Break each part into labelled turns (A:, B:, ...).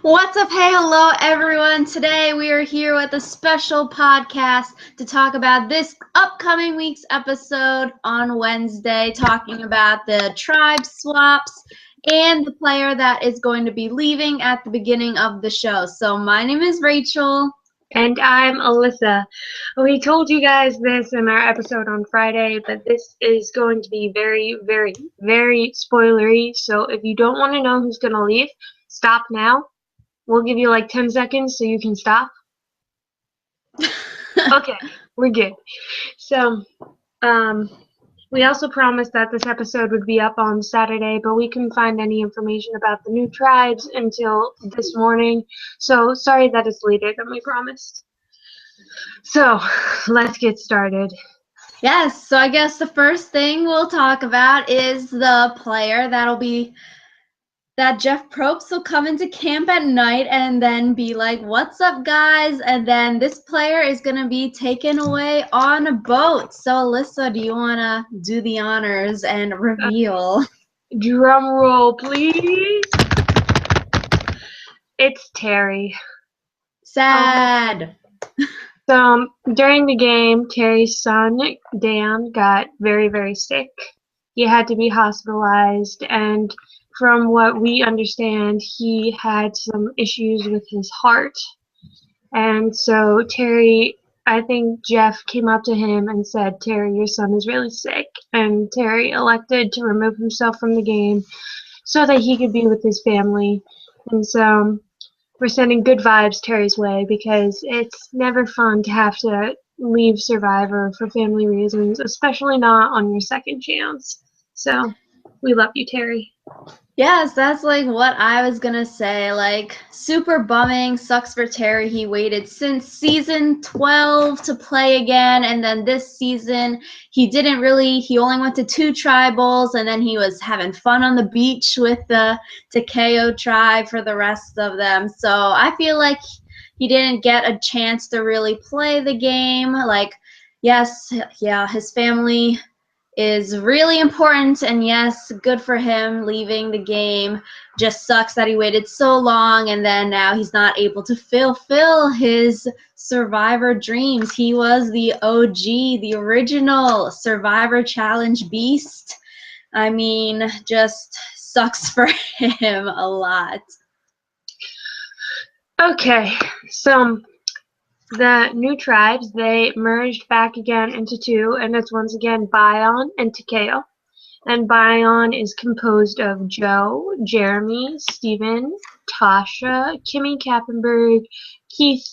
A: What's up? Hey, hello, everyone. Today we are here with a special podcast to talk about this upcoming week's episode on Wednesday, talking about the tribe swaps and the player that is going to be leaving at the beginning of the show. So, my name is Rachel.
B: And I'm Alyssa. We told you guys this in our episode on Friday, but this is going to be very, very, very spoilery. So if you don't want to know who's going to leave, stop now. We'll give you like 10 seconds so you can stop. Okay, we're good. So, we also promised that this episode would be up on Saturday, but we couldn't find any information about the new tribes until this morning. So sorry that it's later than we promised. So let's get started.
A: Yes, so I guess the first thing we'll talk about is the player that Jeff Probst will come into camp at night and then be like, "What's up, guys?" And then this player is going to be taken away on a boat. So, Alyssa, do you want to do the honors and reveal?
B: Drum roll, please. It's Terry.
A: Sad.
B: So during the game, Terry's son, Dan, got very, very sick. He had to be hospitalized, and from what we understand, he had some issues with his heart. And so Terry, I think Jeff came up to him and said, "Terry, your son is really sick." And Terry elected to remove himself from the game so that he could be with his family. And so we're sending good vibes Terry's way because it's never fun to have to leave Survivor for family reasons, especially not on your second chance. So we love you, Terry.
A: Yes, that's like what I was gonna say. Like, super bumming, sucks for Terry. He waited since season 12 to play again, and then this season he only went to 2 tribals, and then he was having fun on the beach with the Takeo tribe for the rest of them. So I feel like he didn't get a chance to really play the game. Like, yes, yeah, his family is really important, and yes, good for him leaving the game. Just sucks that he waited so long and then now he's not able to fulfill his Survivor dreams. He was the OG, the original Survivor Challenge beast. I mean, just sucks for him a lot.
B: Okay, so the new tribes, they merged back again into two, and it's once again Bion and Takeo. And Bion is composed of Joe, Jeremy, Steven, Tasha, Kimmy Kappenberg, Keith,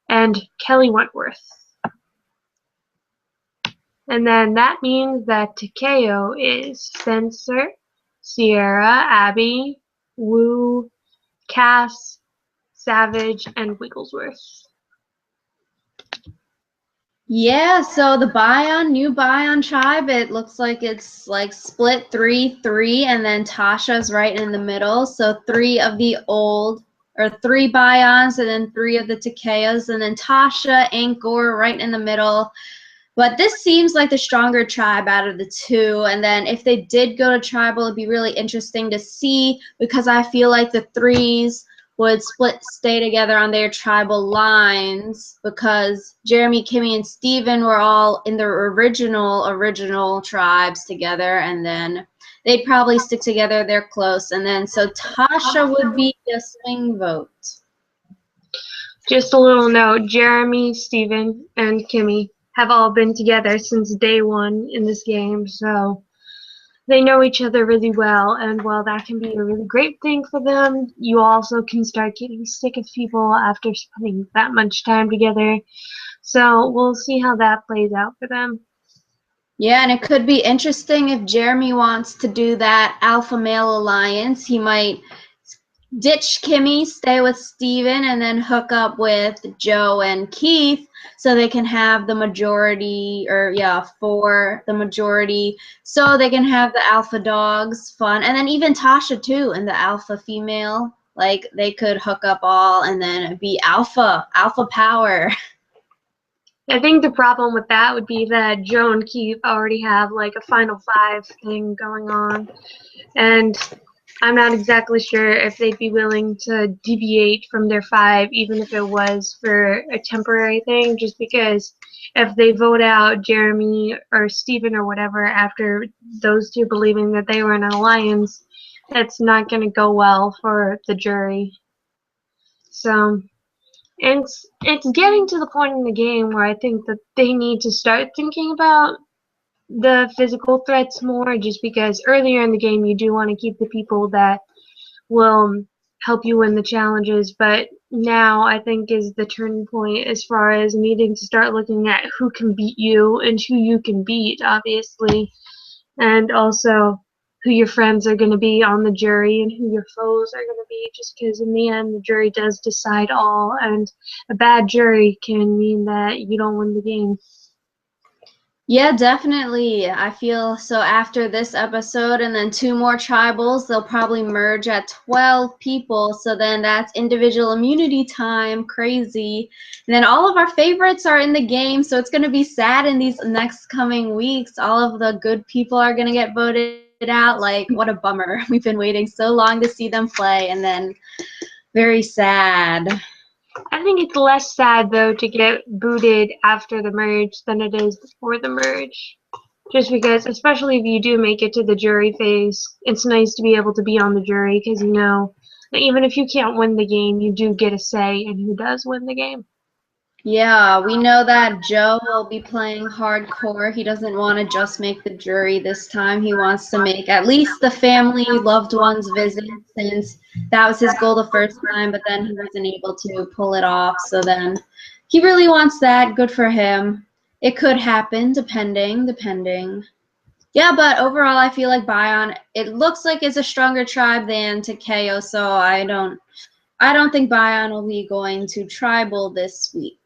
B: and Kelly Wentworth. And then that means that Takeo is Spencer, Sierra, Abby, Wu, Cass, Savage, and Wigglesworth.
A: Yeah, so the new Bion tribe, it looks like it's like split 3-3, and then Tasha's right in the middle. So 3 Bions, and then 3 of the Takeas, and then Tasha, Angkor right in the middle. But this seems like the stronger tribe out of the two. And then if they did go to tribal, it'd be really interesting to see, because I feel like the threes would stay together on their tribal lines, because Jeremy, Kimmy, and Steven were all in their original tribes together, and then they'd probably stick together. They're close. And then so Tasha would be a swing vote.
B: Just a little note, Jeremy, Steven, and Kimmy have all been together since day one in this game, so they know each other really well, and while that can be a really great thing for them, you also can start getting sick of people after spending that much time together. So we'll see how that plays out for them.
A: Yeah, and it could be interesting if Jeremy wants to do that alpha male alliance. He might ditch Kimmy, stay with Steven, and then hook up with Joe and Keith so they can have the majority, for the majority, so they can have the alpha dogs fun. And then even Tasha too, and the alpha female. Like, they could hook up all and then be alpha power.
B: I think the problem with that would be that Joe and Keith already have like a Final Five thing going on, and I'm not exactly sure if they'd be willing to deviate from their 5, even if it was for a temporary thing, just because if they vote out Jeremy or Steven or whatever after those two believing that they were in an alliance, that's not going to go well for the jury. So it's getting to the point in the game where I think that they need to start thinking about the physical threats more, just because earlier in the game you do want to keep the people that will help you win the challenges, but now I think is the turning point as far as needing to start looking at who can beat you and who you can beat, obviously, and also who your friends are going to be on the jury and who your foes are going to be, just because in the end the jury does decide all, and a bad jury can mean that you don't win the game.
A: Yeah, definitely. I feel so after this episode and then 2 more tribals, they'll probably merge at 12 people. So then that's individual immunity time. Crazy. And then all of our favorites are in the game. So it's going to be sad in these next coming weeks. All of the good people are going to get voted out. Like, what a bummer. We've been waiting so long to see them play, and then very sad.
B: I think it's less sad though to get booted after the merge than it is before the merge. Just because, especially if you do make it to the jury phase, it's nice to be able to be on the jury because you know that even if you can't win the game, you do get a say in who does win the game.
A: Yeah, we know that Joe will be playing hardcore. He doesn't want to just make the jury this time. He wants to make at least the family, loved ones visit, since that was his goal the first time, but then he wasn't able to pull it off. So then he really wants that. Good for him. It could happen, depending. Yeah, but overall, I feel like Bion, it looks like it's a stronger tribe than Takeo, so I don't think Bion will be going to tribal this week.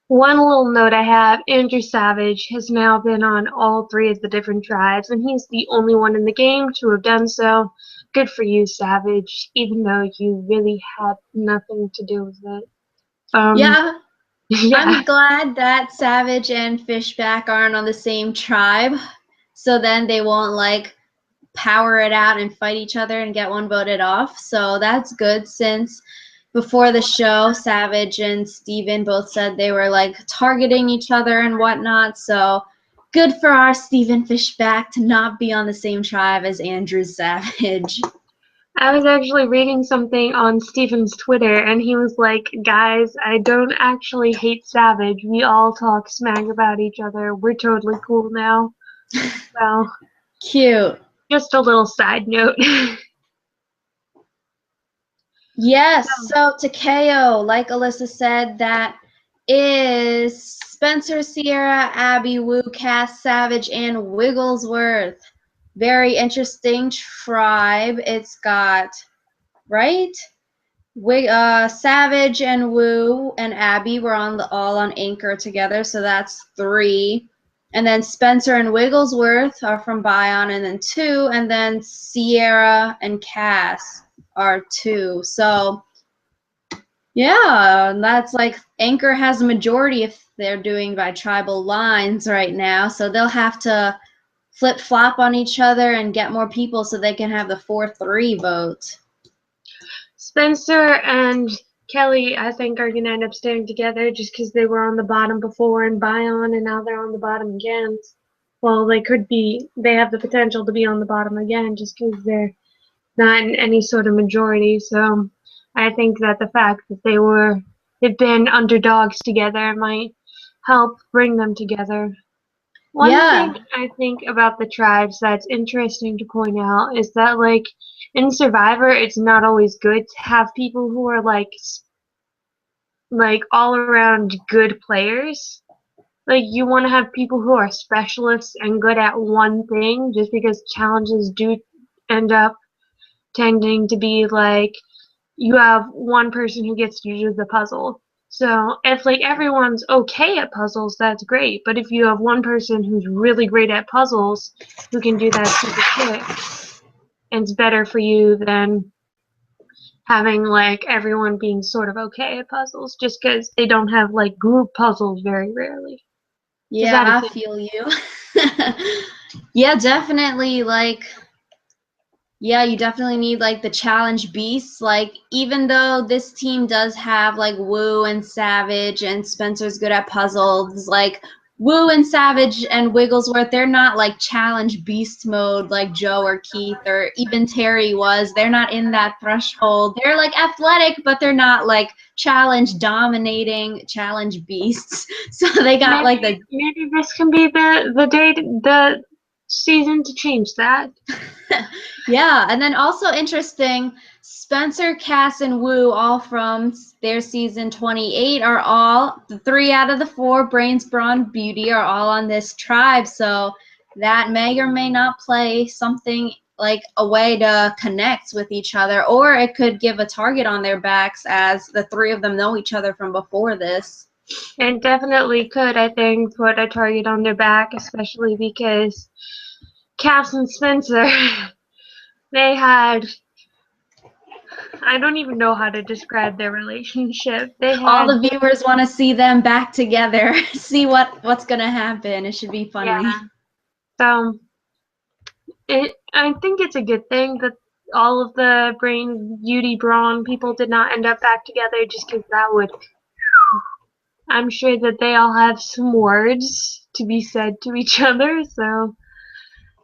B: One little note I have, Andrew Savage has now been on all 3 of the different tribes, and he's the only one in the game to have done so. Good for you, Savage, even though you really had nothing to do with it.
A: Yeah,
B: Yeah.
A: I'm glad that Savage and Fishback aren't on the same tribe, so then they won't like power it out and fight each other and get one voted off. So that's good, since before the show, Savage and Steven both said they were like targeting each other and whatnot. So good for our Steven Fishback to not be on the same tribe as Andrew Savage.
B: I was actually reading something on Steven's Twitter, and he was like, guys, I don't actually hate Savage. We all talk smack about each other. We're totally cool now. So,
A: Cute.
B: just a little side note.
A: Yes, so Takeo, like Alyssa said, that is Spencer, Sierra, Abby, Wu, Cass, Savage, and Wigglesworth. Very interesting tribe. It's got, right? Savage and Wu and Abby were all on Anchor together, so that's 3. And then Spencer and Wigglesworth are from Bion, and then 2. And then Sierra and Cass are 2. So yeah, that's like Anchor has a majority if they're doing by tribal lines right now, so they'll have to flip flop on each other and get more people so they can have the 4-3 vote.
B: Spencer and Kelly, I think, are going to end up staying together just because they were on the bottom before in Bion, and now they're on the bottom again. Well, they have the potential to be on the bottom again just because they're not in any sort of majority. So I think that the fact that they've been underdogs together might help bring them together. One
A: Yeah.
B: thing I think about the tribes that's interesting to point out is that, like, in Survivor, it's not always good to have people who are like all around good players. Like, you want to have people who are specialists and good at one thing, just because challenges do end up tending to be like you have one person who gets to do the puzzle. So if like everyone's okay at puzzles, that's great. But if you have one person who's really great at puzzles who can do that super quick, it's better for you than having like everyone being sort of okay at puzzles, just because they don't have like group puzzles very rarely.
A: Yeah, I feel you. Yeah, definitely. Like, Yeah, you definitely need like the challenge beasts. Like, even though this team does have like Wu and Savage and Spencer's good at puzzles, like Wu and Savage and Wigglesworth, they're not like challenge beast mode like Joe or Keith or even Terry was. They're not in that threshold. They're like athletic, but they're not like challenge dominating challenge beasts. So they got like the
B: Maybe this can be the season to change that.
A: yeah, and then also interesting, Spencer, Cass, and Wu, all from their season 28, are all the 3 out of the 4, Brains, Brawn, Beauty, are all on this tribe. So that may or may not play something like a way to connect with each other, or it could give a target on their backs as the 3 of them know each other from before this.
B: And definitely could, I think, put a target on their back, especially because Cass and Spencer, they had, I don't even know how to describe their relationship. They
A: All
B: had,
A: the viewers want to see them back together, see what's gonna happen. It should be funny.
B: yeah. So I think it's a good thing that all of the Brain, Beauty, Brawn people did not end up back together, just because that would. I'm sure that they all have some words to be said to each other, so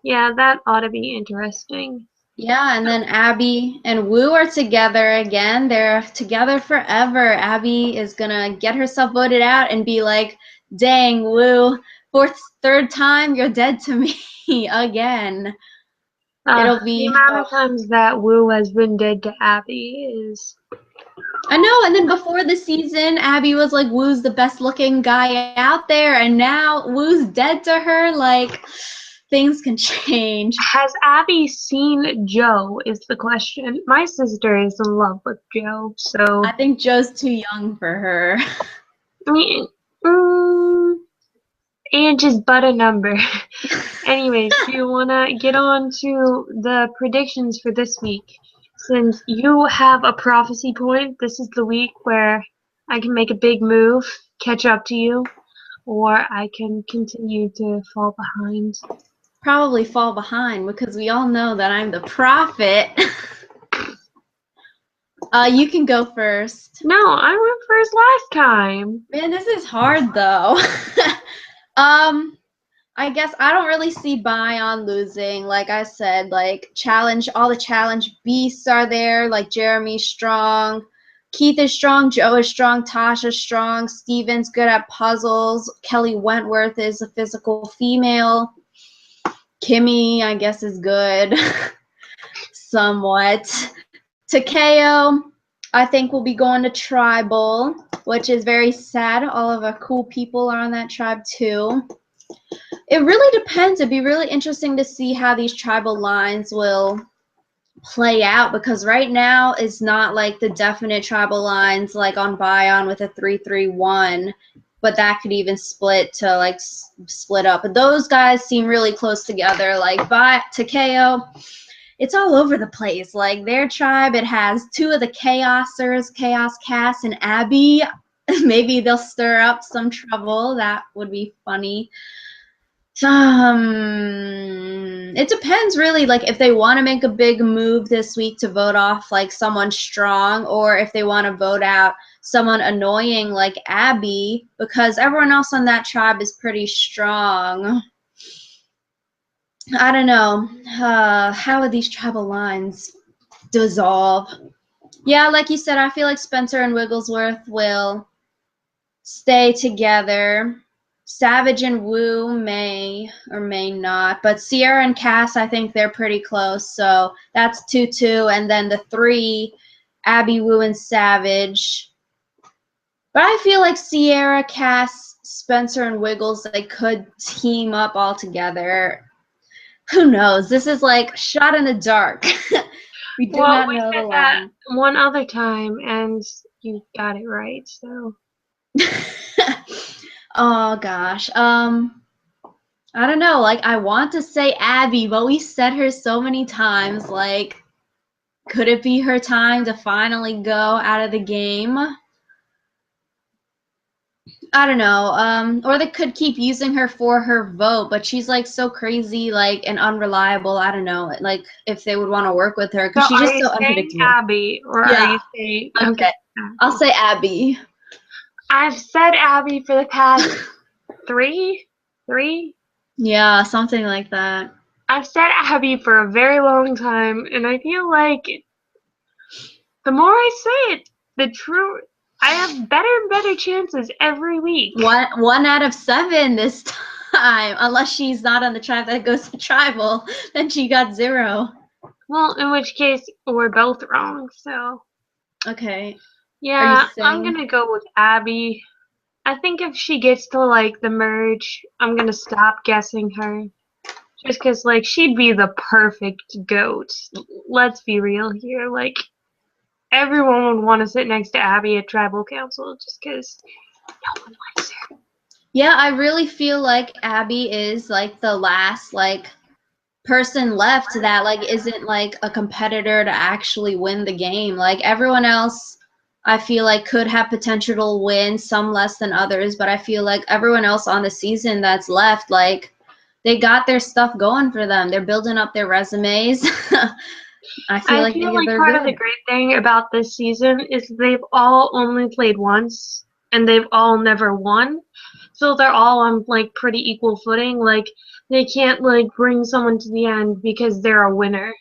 B: yeah, that ought to be interesting.
A: Yeah, and then Abby and Wu are together again. They're together forever. Abby is gonna get herself voted out and be like, "Dang, Wu, third time you're dead to me again." It'll
B: The
A: be.
B: amount of times that Wu has been dead to Abby is.
A: I know. And then before the season, Abby was like, "Wu's the best looking guy out there," and now Wu's dead to her. Like, things can change.
B: Has Abby seen Joe? Is the question. My sister is in love with Joe, so.
A: I think Joe's too young for her.
B: I mean, age is but a number. Anyways, do you want to get on to the predictions for this week? Since you have a prophecy point, this is the week where I can make a big move, catch up to you, or I can continue to fall behind.
A: Probably fall behind because we all know that I'm the prophet. You can go first.
B: No, I went first last time.
A: Man, this is hard though. I guess I don't really see Bion losing. Like I said, like all the challenge beasts are there. Like Jeremy's strong, Keith is strong, Joe is strong, Tasha's strong, Steven's good at puzzles, Kelly Wentworth is a physical female. Kimmy, I guess, is good, somewhat. Takeo, I think, will be going to Tribal, which is very sad. All of our cool people are on that tribe, too. It really depends. It'd be really interesting to see how these tribal lines will play out, because right now it's not like the definite tribal lines like on Bion with a 3-3-1, but that could even split to like split up. But those guys seem really close together. Like Takeo, it's all over the place. Like their tribe, it has 2 of the Chaosers, Chaos Cass and Abby. Maybe they'll stir up some trouble. That would be funny. It depends really, like if they want to make a big move this week to vote off like someone strong, or if they want to vote out someone annoying like Abby, because everyone else on that tribe is pretty strong. I don't know. How would these tribal lines dissolve? Yeah, like you said, I feel like Spencer and Wigglesworth will stay together. Savage and Wu may or may not, but Sierra and Cass, I think they're pretty close. So that's 2-2, and then the 3, Abby, Wu, and Savage. But I feel like Sierra, Cass, Spencer, and Wiggles, they could team up all together. Who knows? This is like shot in the dark. We do
B: Well,
A: not
B: we
A: know the
B: said that
A: line.
B: one other time, and you got it right, so.
A: Oh gosh. I don't know. Like I want to say Abby, but we said her so many times. Like, could it be her time to finally go out of the game? I don't know. Or they could keep using her for her vote, but she's like so crazy, like and unreliable. I don't know, like if they would want to work with her
B: So
A: because she's
B: are
A: just
B: you
A: so
B: saying
A: unpredictable.
B: Abby or are
A: Yeah.
B: you saying
A: Okay.
B: okay?
A: I'll say Abby.
B: I've said Abby for the past three.
A: Yeah, something like that.
B: I've said Abby for a very long time, and I feel like the more I say it, the true I have better and better chances every week.
A: One out of 7 this time, unless she's not on the tribe that goes to tribal, then she got 0.
B: Well, in which case we're both wrong. So
A: Okay. Are you
B: yeah, I'm
A: saying?
B: gonna go with Abby. I think if she gets to like the merge, I'm gonna stop guessing her. Just because like she'd be the perfect goat. Let's be real here. Like everyone would want to sit next to Abby at tribal council just because no one likes her.
A: Yeah, I really feel like Abby is like the last like person left that like isn't like a competitor to actually win the game. Like everyone else I feel like could have potential to win, some less than others, but I feel like everyone else on the season that's left, like they got their stuff going for them. They're building up their resumes. I feel
B: I
A: like
B: feel like
A: they're
B: part of the
A: good.
B: great thing about this season is they've all only played once and they've all never won. So they're all on like pretty equal footing. Like they can't like bring someone to the end because they're a winner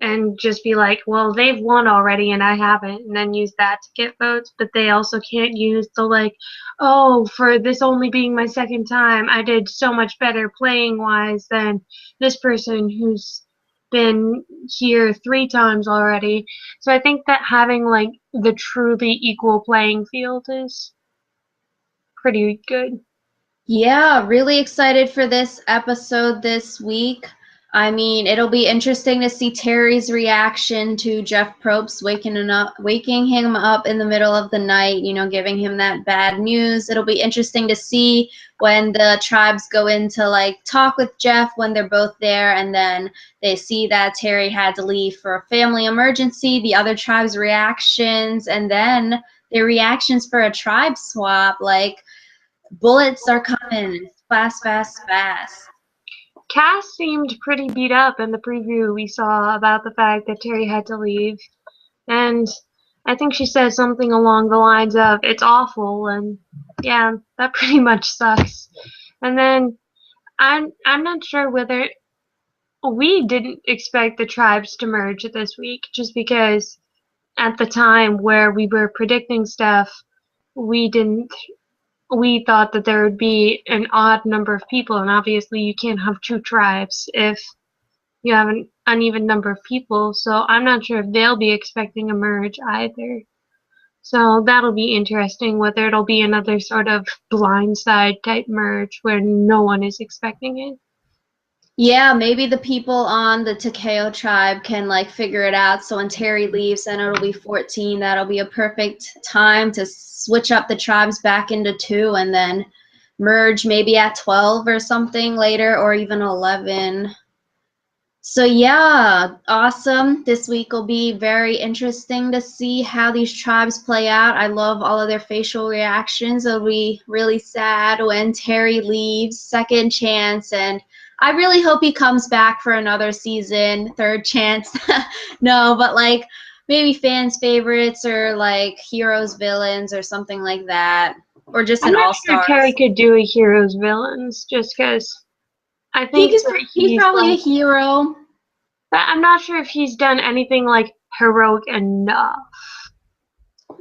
B: and just be like, well, they've won already and I haven't, and then use that to get votes. But they also can't use the like, oh, for this only being my second time, I did so much better playing wise than this person who's been here 3 times already. So I think that having like the truly equal playing field is pretty good.
A: Yeah, really excited for this episode this week. I mean, it'll be interesting to see Terry's reaction to Jeff Probst waking him up in the middle of the night, you know, giving him that bad news. It'll be interesting to see when the tribes go in to like talk with Jeff when they're both there and then they see that Terry had to leave for a family emergency, the other tribes' reactions, and then their reactions for a tribe swap. Like, bullets are coming fast, fast, fast.
B: Cass seemed pretty beat up in the preview we saw about the fact that Terry had to leave. And I think she said something along the lines of, it's awful, and yeah, that pretty much sucks. And then I'm not sure whether we didn't expect the tribes to merge this week, just because at the time where we were predicting stuff, we didn't we thought that there would be an odd number of people, and obviously you can't have 2 tribes if you have an uneven number of people, so I'm not sure if they'll be expecting a merge either. So that'll be interesting whether it'll be another sort of blindside type merge where no one is expecting it.
A: Yeah, maybe the people on the Takeo tribe can like figure it out. So when Terry leaves, then it'll be 14. That'll be a perfect time to switch up the tribes back into 2 and then merge maybe at 12 or something later, or even 11. So yeah, awesome. This week will be very interesting to see how these tribes play out. I love all of their facial reactions. It'll be really sad when Terry leaves, second chance, and I really hope he comes back for another season, third chance. No, but like maybe fans' favorites or like heroes, villains, or something like that, or just
B: I'm
A: an
B: not
A: all
B: sure Terry
A: stars.
B: could do a heroes villains just because I
A: He
B: think
A: is,
B: that
A: he's
B: he's
A: probably a
B: like,
A: hero.
B: but I'm not sure if he's done anything like heroic enough.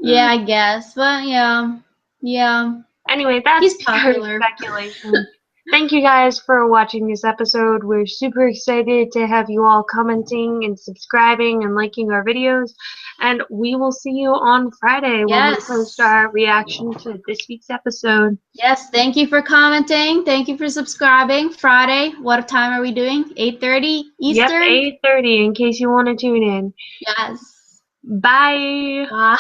A: Yeah, I guess, but yeah, yeah.
B: Anyway, that's
A: He's
B: pure
A: popular.
B: speculation. Thank you guys for watching this episode. We're super excited to have you all commenting and subscribing and liking our videos. And we will see you on Friday when we post
A: Yes.
B: our reaction to this week's episode.
A: Yes, thank you for commenting. Thank you for subscribing. Friday, what time are we doing? 8:30
B: Yep,
A: Eastern?
B: 8:30 in case you want to tune in.
A: Yes.
B: Bye.
A: Bye.